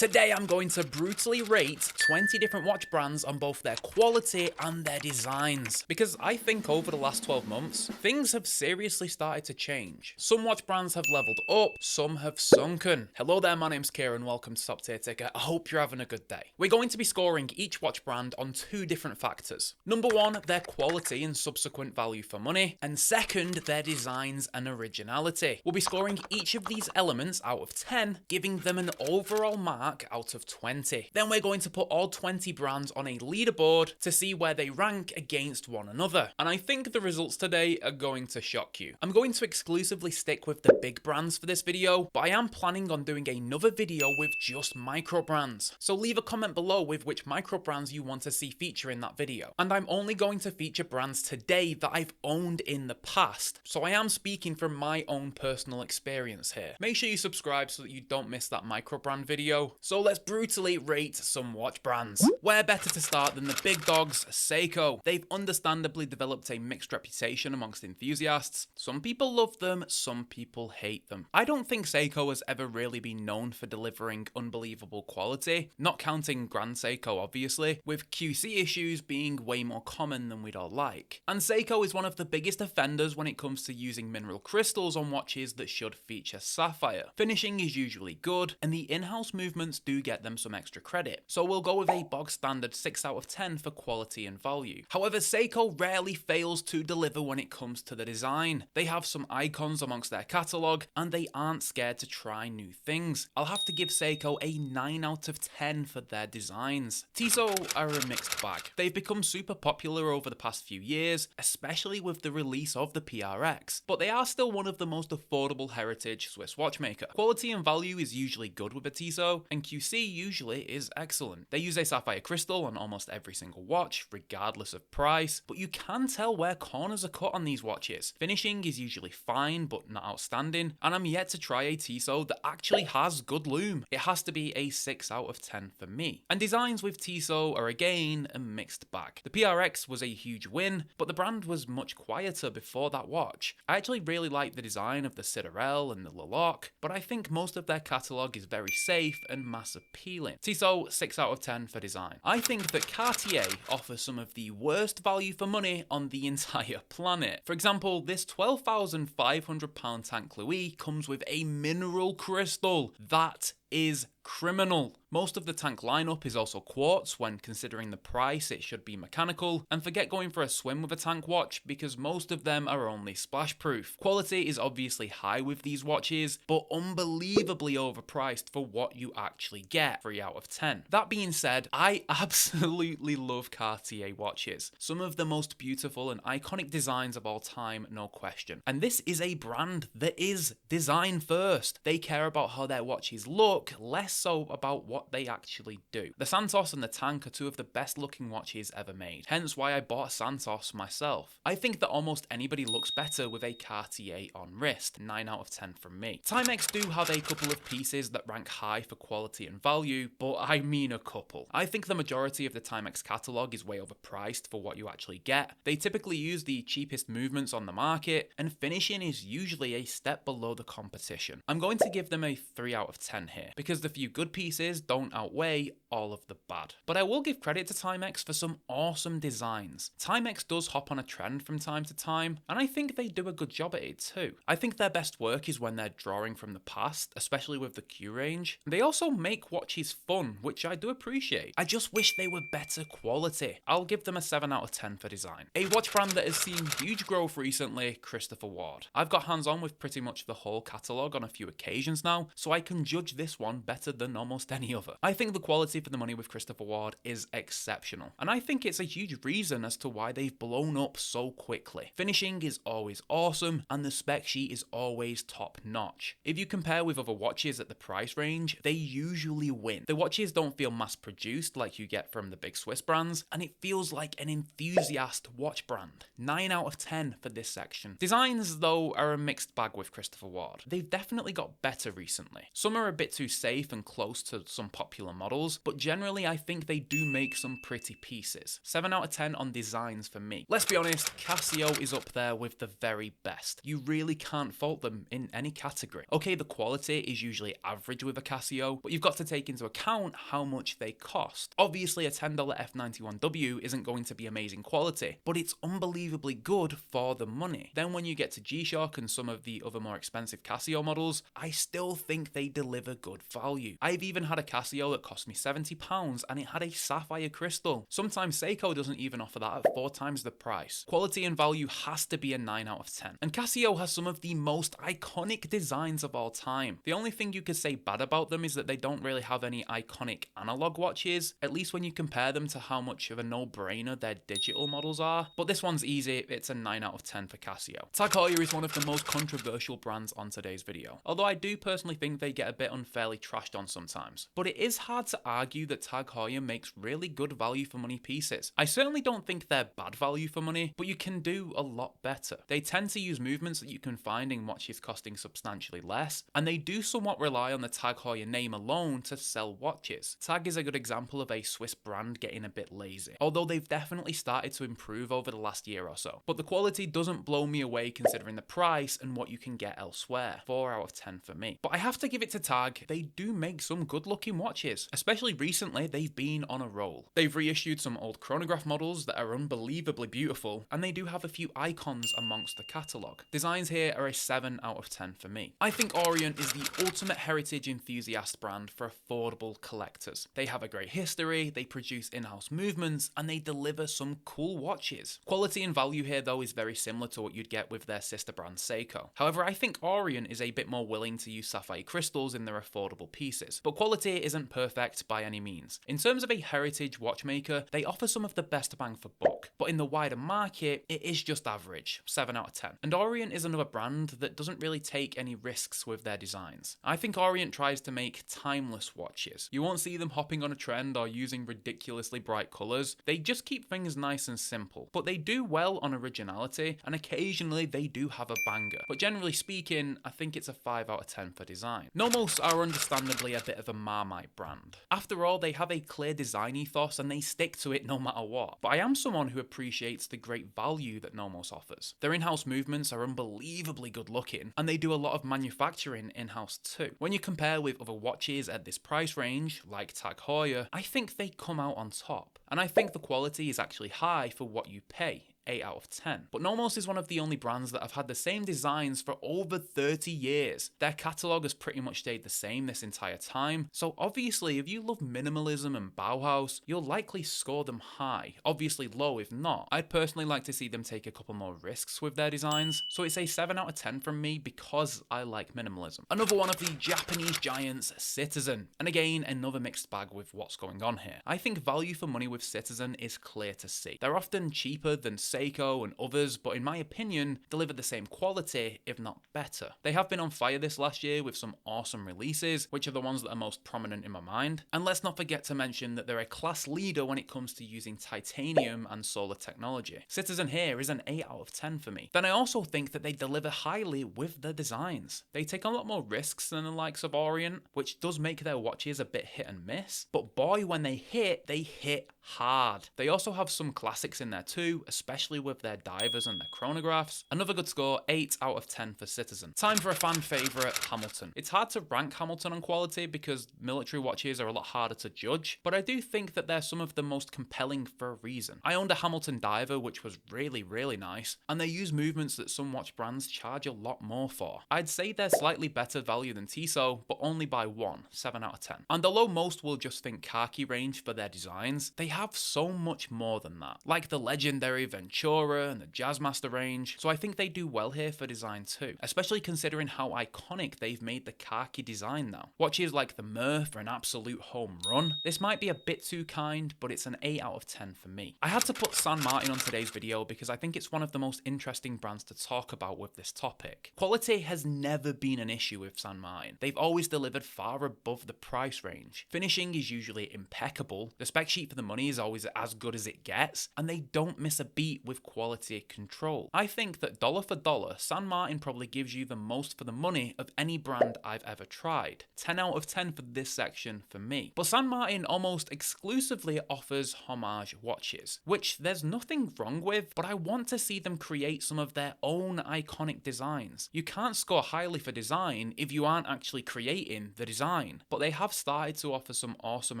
Today I'm going to brutally rate 20 different watch brands on both their quality and their designs. Because I think over the last 12 months, things have seriously started to change. Some watch brands have leveled up, some have sunken. Hello there, my name's Kieran, welcome to Top Tier Ticker. I hope you're having a good day. We're going to be scoring each watch brand on two different factors. Number one, their quality and subsequent value for money. And second, their designs and originality. We'll be scoring each of these elements out of 10, giving them an overall mark out of 20. Then we're going to put all 20 brands on a leaderboard to see where they rank against one another. And I think the results today are going to shock you. I'm going to exclusively stick with the big brands for this video, but I am planning on doing another video with just micro brands. So leave a comment below with which micro brands you want to see feature in that video. And I'm only going to feature brands today that I've owned in the past. So I am speaking from my own personal experience here. Make sure you subscribe so that you don't miss that micro brand video. So let's brutally rate some watch brands. Where better to start than the big dogs, Seiko. They've understandably developed a mixed reputation amongst enthusiasts. Some people love them, some people hate them. I don't think Seiko has ever really been known for delivering unbelievable quality, not counting Grand Seiko obviously, with QC issues being way more common than we'd all like. And Seiko is one of the biggest offenders when it comes to using mineral crystals on watches that should feature sapphire. Finishing is usually good, and the in-house movements do get them some extra credit, so we'll go with a bog standard 6 out of 10 for quality and value. However, Seiko rarely fails to deliver when it comes to the design. They have some icons amongst their catalogue, and they aren't scared to try new things. I'll have to give Seiko a 9 out of 10 for their designs. Tissot are a mixed bag. They've become super popular over the past few years, especially with the release of the PRX, but they are still one of the most affordable heritage Swiss watchmaker. Quality and value is usually good with a Tissot, and QC usually is excellent. They use a sapphire crystal on almost every single watch, regardless of price, but you can tell where corners are cut on these watches. Finishing is usually fine, but not outstanding, and I'm yet to try a Tissot that actually has good lume. It has to be a 6 out of 10 for me. And designs with Tissot are again a mixed bag. The PRX was a huge win, but the brand was much quieter before that watch. I actually really like the design of the Citadel and the Leloc, but I think most of their catalogue is very safe and mass appealing. Tissot 6 out of 10 for design. I think that Cartier offers some of the worst value for money on the entire planet. For example, this £12,500 Tank Louis comes with a mineral crystal. That is criminal. Most of the Tank lineup is also quartz. When considering the price, it should be mechanical, and forget going for a swim with a Tank watch because most of them are only splash proof. Quality is obviously high with these watches, but unbelievably overpriced for what you actually get. 3 out of 10. That being said, I absolutely love Cartier watches. Some of the most beautiful and iconic designs of all time, no question. And this is a brand that is design first. They care about how their watches look, less so about what they actually do. The Santos and the Tank are two of the best looking watches ever made, hence why I bought a Santos myself. I think that almost anybody looks better with a Cartier on wrist. 9 out of 10 from me. Timex do have a couple of pieces that rank high for quality and value, but I mean a couple. I think the majority of the Timex catalogue is way overpriced for what you actually get. They typically use the cheapest movements on the market, and finishing is usually a step below the competition. I'm going to give them a 3 out of 10 here, because the few good pieces don't outweigh all of the bad. But I will give credit to Timex for some awesome designs. Timex does hop on a trend from time to time, and I think they do a good job at it too. I think their best work is when they're drawing from the past, especially with the Q range. They also make watches fun, which I do appreciate. I just wish they were better quality. I'll give them a 7 out of 10 for design. A watch brand that has seen huge growth recently, Christopher Ward. I've got hands on with pretty much the whole catalogue on a few occasions now, so I can judge this one better than almost any other. I think the quality for the money with Christopher Ward is exceptional, and I think it's a huge reason as to why they've blown up so quickly. Finishing is always awesome, and the spec sheet is always top notch. If you compare with other watches at the price range, they usually win. The watches don't feel mass produced like you get from the big Swiss brands, and it feels like an enthusiast watch brand. 9 out of 10 for this section. Designs though are a mixed bag with Christopher Ward. They've definitely got better recently. Some are a bit too safe and close to some popular models, but generally I think they do make some pretty pieces. 7 out of 10 on designs for me. Let's be honest, Casio is up there with the very best. You really can't fault them in any category. Okay, the quality is usually average with a Casio, but you've got to take into account how much they cost. Obviously a $10 F91W isn't going to be amazing quality, but it's unbelievably good for the money. Then when you get to G-Shock and some of the other more expensive Casio models, I still think they deliver good value. I've even had a Casio that cost me £70 and it had a sapphire crystal. Sometimes Seiko doesn't even offer that at 4 times the price. Quality and value has to be a 9 out of 10. And Casio has some of the most iconic designs of all time. The only thing you could say bad about them is that they don't really have any iconic analog watches, at least when you compare them to how much of a no-brainer their digital models are. But this one's easy, it's a 9 out of 10 for Casio. TAG Heuer is one of the most controversial brands on today's video, although I do personally think they get a bit unfairly trashed on sometimes. But it is hard to argue that TAG Heuer makes really good value for money pieces. I certainly don't think they're bad value for money, but you can do a lot better. They tend to use movements that you can find in watches costing substantially less, and they do somewhat rely on the TAG Heuer name alone to sell watches. TAG is a good example of a Swiss brand getting a bit lazy, although they've definitely started to improve over the last year or so. But the quality doesn't blow me away considering the price and what you can get elsewhere. 4 out of 10 for me. But I have to give it to TAG, they do make some good looking watches. Especially recently, they've been on a roll. They've reissued some old chronograph models that are unbelievably beautiful, and they do have a few icons amongst the catalogue. Designs here are a 7 out of 10 for me. I think Orient is the ultimate heritage enthusiast brand for affordable collectors. They have a great history, they produce in-house movements, and they deliver some cool watches. Quality and value here though is very similar to what you'd get with their sister brand Seiko. However, I think Orient is a bit more willing to use sapphire crystals in their affordable pieces, but quality isn't perfect by any means. In terms of a heritage watchmaker, they offer some of the best bang for buck, but in the wider market, it is just average, 7 out of 10. And Orient is another brand that doesn't really take any risks with their designs. I think Orient tries to make timeless watches. You won't see them hopping on a trend or using ridiculously bright colours. They just keep things nice and simple, but they do well on originality, and occasionally they do have a banger. But generally speaking, I think it's a 5 out of 10 for design. Nomos are understandably a bit of a Marmite brand. After all, they have a clear design ethos and they stick to it no matter what. But I am someone who appreciates the great value that Nomos offers. Their in-house movements are unbelievably good looking, and they do a lot of manufacturing in-house too. When you compare with other watches at this price range, like TAG Heuer, I think they come out on top. And I think the quality is actually high for what you pay. 8 out of 10. But Nomos is one of the only brands that have had the same designs for over 30 years. Their catalogue has pretty much stayed the same this entire time, so obviously if you love minimalism and Bauhaus, you'll likely score them high, obviously low if not. I'd personally like to see them take a couple more risks with their designs, so it's a 7 out of 10 from me because I like minimalism. Another one of the Japanese giants, Citizen. And again, another mixed bag with what's going on here. I think value for money with Citizen is clear to see. They're often cheaper than Seiko and others, but in my opinion, deliver the same quality, if not better. They have been on fire this last year with some awesome releases, which are the ones that are most prominent in my mind. And let's not forget to mention that they're a class leader when it comes to using titanium and solar technology. Citizen here is an 8 out of 10 for me. Then I also think that they deliver highly with their designs. They take a lot more risks than the likes of Orient, which does make their watches a bit hit and miss, but boy, when they hit hard. They also have some classics in there too, especially with their divers and their chronographs. Another good score, 8 out of 10 for Citizen. Time for a fan favourite, Hamilton. It's hard to rank Hamilton on quality because military watches are a lot harder to judge, but I do think that they're some of the most compelling for a reason. I owned a Hamilton diver which was really nice, and they use movements that some watch brands charge a lot more for. I'd say they're slightly better value than Tissot, but only by 1, 7 out of 10. And although most will just think khaki range for their designs, they have so much more than that, like the legendary Ventura and the Jazzmaster range, so I think they do well here for design too, especially considering how iconic they've made the khaki design now. Watches like the Murph are an absolute home run. This might be a bit too kind, but it's an 8 out of 10 for me. I had to put San Martin on today's video because I think it's one of the most interesting brands to talk about with this topic. Quality has never been an issue with San Martin. They've always delivered far above the price range. Finishing is usually impeccable, the spec sheet for the money is always as good as it gets, and they don't miss a beat complete with quality control. I think that dollar for dollar, San Martin probably gives you the most for the money of any brand I've ever tried. 10 out of 10 for this section for me. But San Martin almost exclusively offers homage watches, which there's nothing wrong with, but I want to see them create some of their own iconic designs. You can't score highly for design if you aren't actually creating the design, but they have started to offer some awesome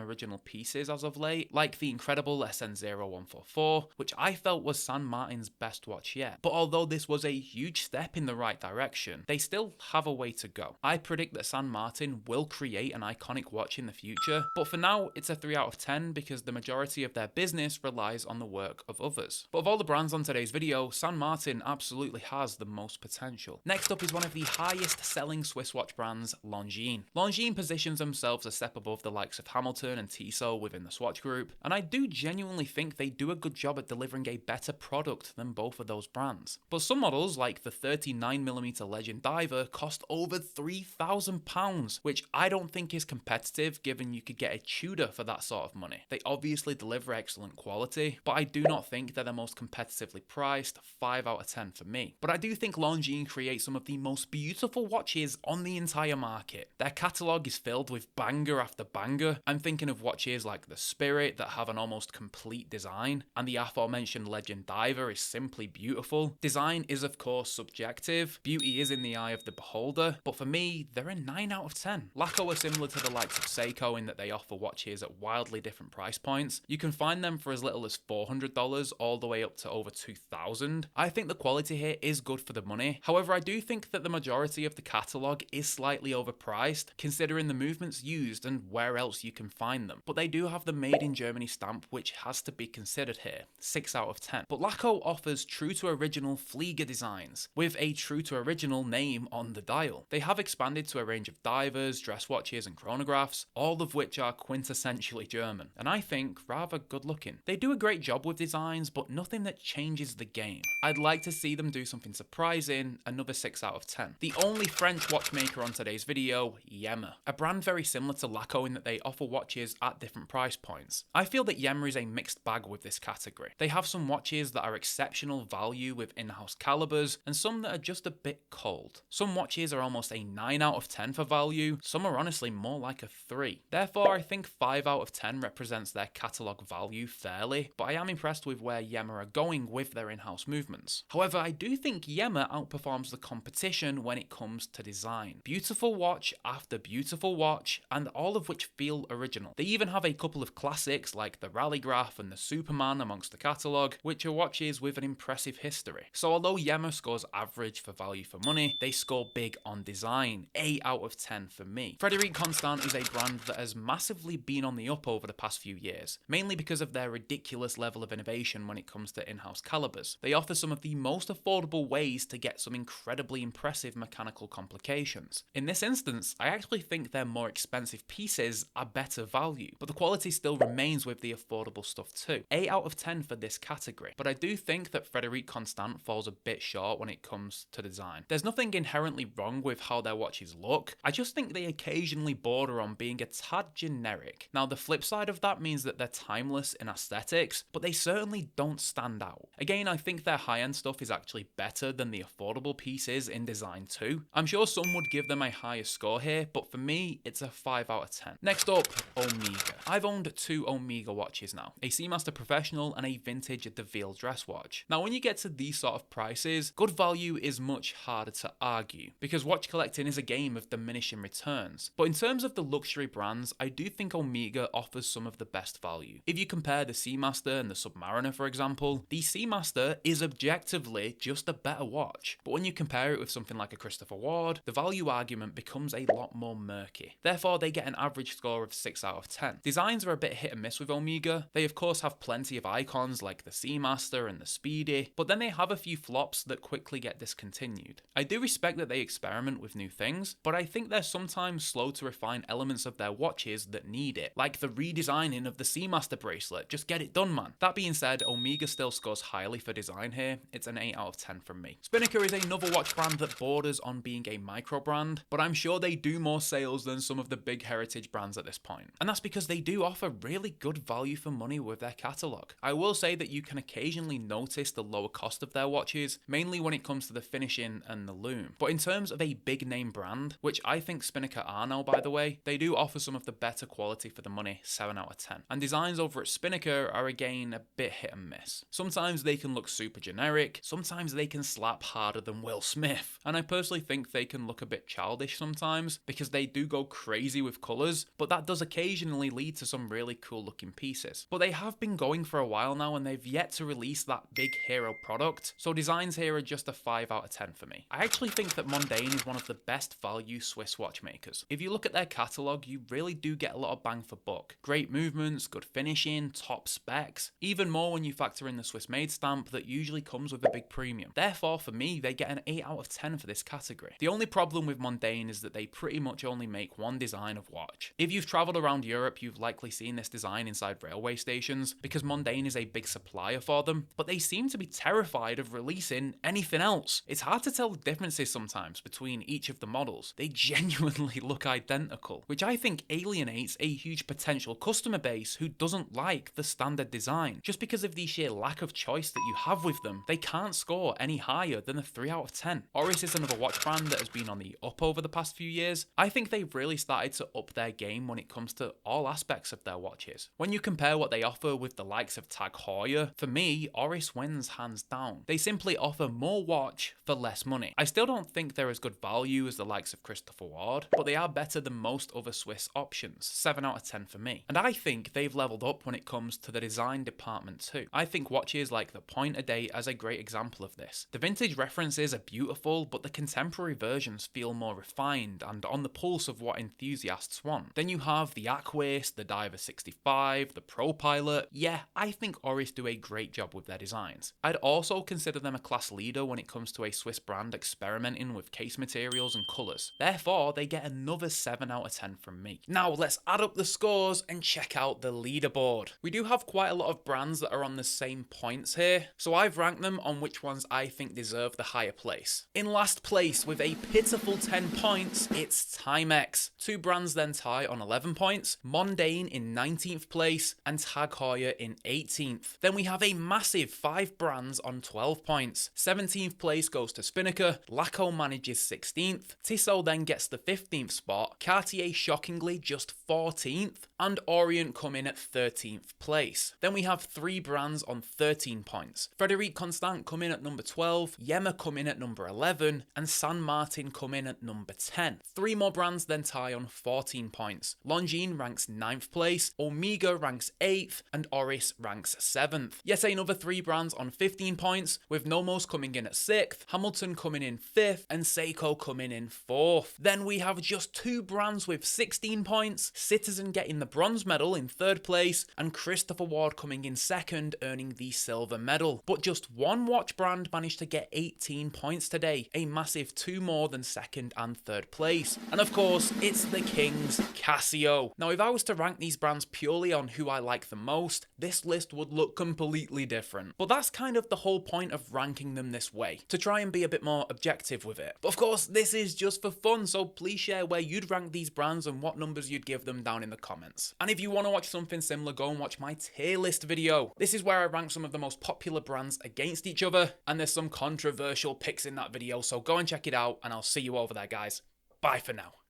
original pieces as of late, like the incredible SN0144, which I felt was San Martin's best watch yet. But although this was a huge step in the right direction, they still have a way to go. I predict that San Martin will create an iconic watch in the future, but for now it's a 3 out of 10 because the majority of their business relies on the work of others. But of all the brands on today's video, San Martin absolutely has the most potential. Next up is one of the highest selling Swiss watch brands, Longines. Longines positions themselves a step above the likes of Hamilton and Tissot within the Swatch Group, and I do genuinely think they do a good job at delivering a better product than both of those brands. But some models, like the 39mm Legend Diver, cost over £3,000, which I don't think is competitive given you could get a Tudor for that sort of money. They obviously deliver excellent quality, but I do not think they're the most competitively priced. 5 out of 10 for me. But I do think Longines create some of the most beautiful watches on the entire market. Their catalogue is filled with banger after banger. I'm thinking of watches like the Spirit that have an almost complete design, and the aforementioned Legend Diver is simply beautiful. Design is of course subjective, beauty is in the eye of the beholder, but for me, they're a 9 out of 10. Laco are similar to the likes of Seiko in that they offer watches at wildly different price points. You can find them for as little as $400 all the way up to over $2,000. I think the quality here is good for the money. However, I do think that the majority of the catalogue is slightly overpriced, considering the movements used and where else you can find them. But they do have the Made in Germany stamp, which has to be considered here. 6 out of 10. But Laco offers true to original Flieger designs, with a true to original name on the dial. They have expanded to a range of divers, dress watches and chronographs, all of which are quintessentially German, and I think rather good looking. They do a great job with designs, but nothing that changes the game. I'd like to see them do something surprising. Another 6 out of 10. The only French watchmaker on today's video, Yema. A brand very similar to Laco in that they offer watches at different price points. I feel that Yema is a mixed bag with this category. They have some watches that are exceptional value with in-house calibers, and some that are just a bit cold. Some watches are almost a 9 out of 10 for value, some are honestly more like a 3. Therefore, I think 5 out of 10 represents their catalogue value fairly, but I am impressed with where Yema are going with their in-house movements. However, I do think Yema outperforms the competition when it comes to design. Beautiful watch after beautiful watch, and all of which feel original. They even have a couple of classics like the Rallygraph and the Superman amongst the catalogue, which are watches with an impressive history. So although Yema scores average for value for money, they score big on design. 8 out of 10 for me. Frederique Constant is a brand that has massively been on the up over the past few years, mainly because of their ridiculous level of innovation when it comes to in-house calibers. They offer some of the most affordable ways to get some incredibly impressive mechanical complications. In this instance, I actually think their more expensive pieces are better value, but the quality still remains with the affordable stuff too. 8 out of 10 for this category, but I do think that Frederique Constant falls a bit short when it comes to design. There's nothing inherently wrong with how their watches look, I just think they occasionally border on being a tad generic. Now the flip side of that means that they're timeless in aesthetics, but they certainly don't stand out. Again, I think their high-end stuff is actually better than the affordable pieces in design too. I'm sure some would give them a higher score here, but for me, it's a 5 out of 10. Next up, Omega. I've owned 2 Omega watches now, a Seamaster Professional and a vintage De Ville dress watch. Now when you get to these sort of prices, good value is much harder to argue, because watch collecting is a game of diminishing returns. But in terms of the luxury brands, I do think Omega offers some of the best value. If you compare the Seamaster and the Submariner for example, the Seamaster is objectively just a better watch. But when you compare it with something like a Christopher Ward, the value argument becomes a lot more murky. Therefore, they get an average score of 6 out of 10. Designs are a bit hit and miss with Omega. They of course have plenty of icons like the Seamaster and the Speedy, but then they have a few flops that quickly get discontinued. I do respect that they experiment with new things, but I think they're sometimes slow to refine elements of their watches that need it, like the redesigning of the Seamaster bracelet. Just get it done, man. That being said, Omega still scores highly for design here. It's an 8 out of 10 from me. Spinnaker is another watch brand that borders on being a micro brand, but I'm sure they do more sales than some of the big heritage brands at this point. And that's because they do offer really good value for money with their catalogue. I will say that you can occasionally occasionally notice the lower cost of their watches, mainly when it comes to the finishing and the lume. But in terms of a big name brand, which I think Spinnaker are now by the way, they do offer some of the better quality for the money, 7 out of 10. And designs over at Spinnaker are again a bit hit and miss. Sometimes they can look super generic, sometimes they can slap harder than Will Smith. And I personally think they can look a bit childish sometimes because they do go crazy with colours, but that does occasionally lead to some really cool looking pieces. But they have been going for a while now and they've yet to release that big hero product, so designs here are just a 5 out of 10 for me. I actually think that Mondaine is one of the best value Swiss watchmakers. If you look at their catalogue, you really do get a lot of bang for buck. Great movements, good finishing, top specs, even more when you factor in the Swiss made stamp that usually comes with a big premium. Therefore, for me, they get an 8 out of 10 for this category. The only problem with Mondaine is that they pretty much only make one design of watch. If you've travelled around Europe, you've likely seen this design inside railway stations because Mondaine is a big supplier for them, but they seem to be terrified of releasing anything else. It's hard to tell the differences sometimes between each of the models. They genuinely look identical, which I think alienates a huge potential customer base who doesn't like the standard design. Just because of the sheer lack of choice that you have with them, they can't score any higher than a 3 out of 10. Oris is another watch brand that has been on the up over the past few years. I think they've really started to up their game when it comes to all aspects of their watches. When you compare what they offer with the likes of Tag Heuer, for me, Oris wins hands down. They simply offer more watch for less money. I still don't think they're as good value as the likes of Christopher Ward, but they are better than most other Swiss options, 7 out of 10 for me. And I think they've leveled up when it comes to the design department too. I think watches like the Point A Day is a great example of this. The vintage references are beautiful, but the contemporary versions feel more refined and on the pulse of what enthusiasts want. Then you have the Aquis, the Diver 65, the Pro Pilot. Yeah, I think Oris do a great job with their designs. I'd also consider them a class leader when it comes to a Swiss brand experimenting with case materials and colours. Therefore, they get another 7 out of 10 from me. Now let's add up the scores and check out the leaderboard. We do have quite a lot of brands that are on the same points here, so I've ranked them on which ones I think deserve the higher place. In last place with a pitiful 10 points, it's Timex. Two brands then tie on 11 points, Mondaine in 19th place and Tag Heuer in 18th. Then we have a massive 5 brands on 12 points. 17th place goes to Spinnaker, Laco manages 16th, Tissot then gets the 15th spot, Cartier shockingly just 14th, and Orient come in at 13th place. Then we have 3 brands on 13 points. Frederique Constant come in at number 12, Yema come in at number 11, and San Martin come in at number 10. 3 more brands then tie on 14 points. Longines ranks 9th place, Omega ranks 8th, and Oris ranks 7th. Yet another 3 brands on 15 points, with Nomos coming in at 6th, Hamilton coming in 5th, and Seiko coming in 4th. Then we have just 2 brands with 16 points, Citizen getting the bronze medal in 3rd place, and Christopher Ward coming in 2nd, earning the silver medal. But just 1 watch brand managed to get 18 points today, a massive 2 more than 2nd and 3rd place. And of course, it's the Kings, Casio. Now if I was to rank these brands purely on who I like the most, this list would look completely different. But that's kind of the whole point of ranking them this way, to try and be a bit more objective with it. But of course, this is just for fun, so please share where you'd rank these brands and what numbers you'd give them down in the comments. And if you want to watch something similar, go and watch my tier list video. This is where I rank some of the most popular brands against each other, and there's some controversial picks in that video, so go and check it out, and I'll see you over there, guys. Bye for now.